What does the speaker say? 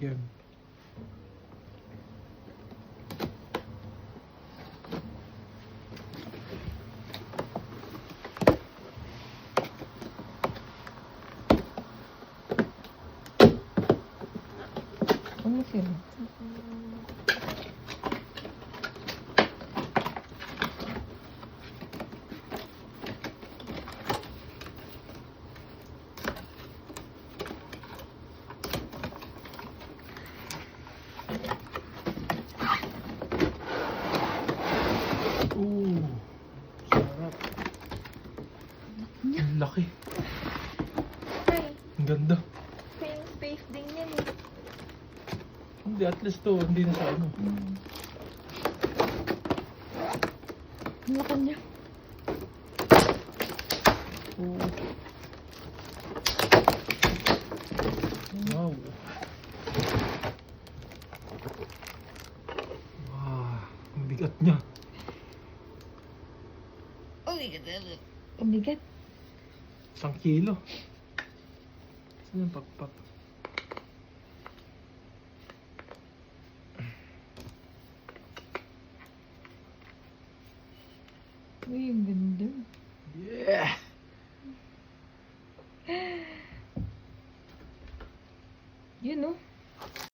Yan. Ano sila? Ooh, sarap. Ang laki. Ay, Ang ganda. same space din yan eh. Hindi, at least to, hindi na sa ano. Ang laki niya. Oo. Wow. Wow, ang bigat niya. Ang bigat. 1 kilo. Saan yung pakpak?